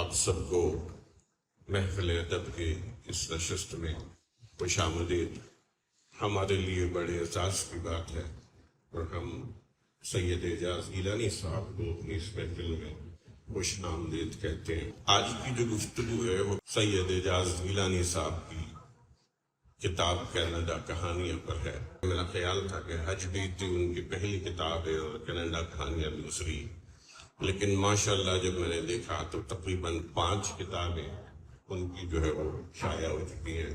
آپ سب کو محفل ادب کی اس نشست میں خوش آمدید۔ ہمارے لیے بڑے اعزاز کی بات ہے اور ہم سید اعجاز گیلانی صاحب کو اس محفل میں خوش آمدید کہتے ہیں۔ آج کی جو گفتگو ہے وہ سید اعجاز گیلانی صاحب کی کتاب کینیڈا کہانیاں پر ہے۔ میرا خیال تھا کہ حج بیتی ان کی پہلی کتاب ہے اور کینیڈا کہانیاں دوسری، لیکن ماشاءاللہ جب میں نے دیکھا تو تقریباً 5 کتابیں ان کی جو ہے وہ شائع ہو چکی ہیں۔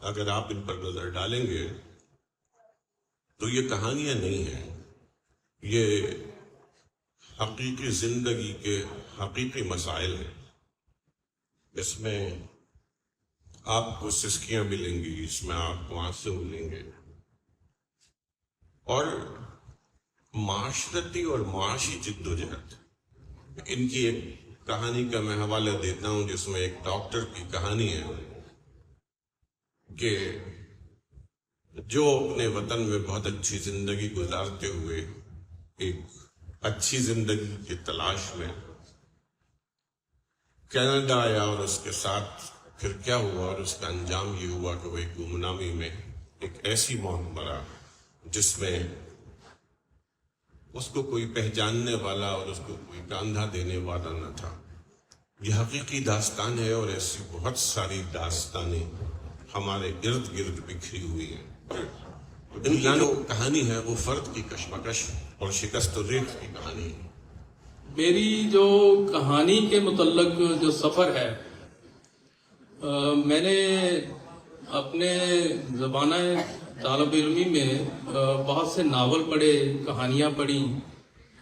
اگر آپ ان پر نظر ڈالیں گے تو یہ کہانیاں نہیں ہیں، یہ حقیقی زندگی کے حقیقی مسائل ہیں۔ اس میں آپ کو سسکیاں ملیں گی، اس میں آپ کو آنسو ملیں گے، اور معاشرتی اور معاشی جدوجہد۔ ان کی ایک کہانی کا میں حوالہ دیتا ہوں جس میں ایک ڈاکٹر کی کہانی ہے کہ جو اپنے وطن میں بہت اچھی زندگی گزارتے ہوئے ایک اچھی زندگی کی تلاش میں کینیڈا آیا، اور اس کے ساتھ پھر کیا ہوا اور اس کا انجام یہ ہوا کہ وہ ایک گمنامی میں ایک ایسی موت مرا جس میں اس کو کوئی پہچاننے والا اور اس کو کوئی کاندھا دینے والا نہ تھا۔ یہ حقیقی داستان ہے اور ایسی بہت ساری داستانیں ہمارے ارد گرد بکھری ہوئی ہیں۔ ان کی جو کہانی ہے وہ فرد کی کشمکش اور شکست و ریت کی کہانی ہے۔ میری جو کہانی کے متعلق جو سفر ہے، میں نے اپنے زمانہ طالب علمی میں بہت سے ناول پڑھے، کہانیاں پڑھی،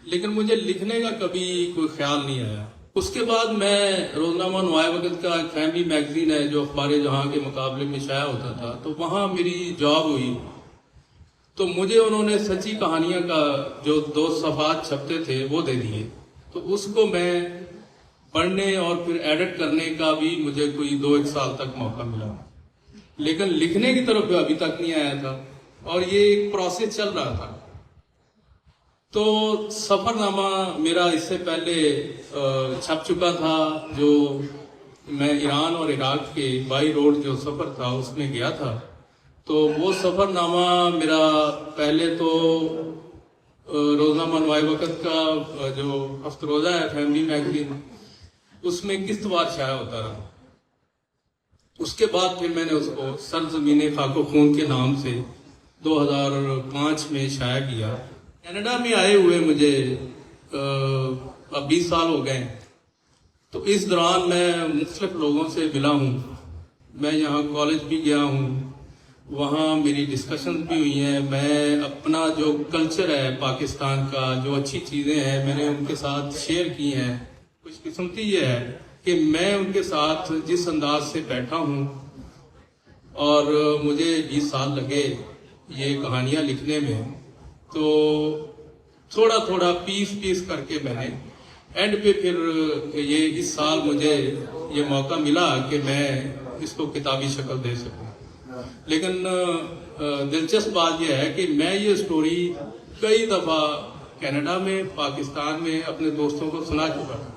لیکن مجھے لکھنے کا کبھی کوئی خیال نہیں آیا۔ اس کے بعد میں روزنامہ نوائے وقت کا ایک فیملی میگزین ہے جو اخبار جہاں کے مقابلے میں شائع ہوتا تھا، تو وہاں میری جاب ہوئی، تو مجھے انہوں نے سچی کہانیاں کا جو 2 صفحات چھپتے تھے وہ دے دیے، تو اس کو میں پڑھنے اور پھر ایڈٹ کرنے کا بھی مجھے کوئی 2-1 سال تک موقع ملا، لیکن لکھنے کی طرف ابھی تک نہیں آیا تھا، اور یہ ایک پروسیس چل رہا تھا۔ تو سفر نامہ میرا اس سے پہلے چھپ چکا تھا، جو میں ایران اور عراق کے بائی روڈ جو سفر تھا اس میں گیا تھا، تو وہ سفر نامہ میرا پہلے تو روزنامہ نوائے وقت کا جو ہفت روزہ ہے فیملی میگزین، اس میں قسط وار شائع ہوتا رہا۔ اس کے بعد پھر میں نے اس کو سرزمین خاک و خون کے نام سے 2005 میں شائع کیا۔ کینیڈا میں آئے ہوئے مجھے اب 20 سال ہو گئے، تو اس دوران میں مختلف لوگوں سے ملا ہوں۔ میں یہاں کالج بھی گیا ہوں، وہاں میری ڈسکشنز بھی ہوئی ہیں۔ میں اپنا جو کلچر ہے پاکستان کا، جو اچھی چیزیں ہیں، میں نے ان کے ساتھ شیئر کی ہیں۔ خوش قسمتی یہ ہے کہ میں ان کے ساتھ جس انداز سے بیٹھا ہوں، اور مجھے 20 سال لگے یہ کہانیاں لکھنے میں، تو تھوڑا تھوڑا پیس کر کے میں نے اینڈ پہ پھر یہ اس سال مجھے یہ موقع ملا کہ میں اس کو کتابی شکل دے سکوں۔ لیکن دلچسپ بات یہ ہے کہ میں یہ سٹوری کئی دفعہ کینیڈا میں، پاکستان میں اپنے دوستوں کو سنا چکا ہوں۔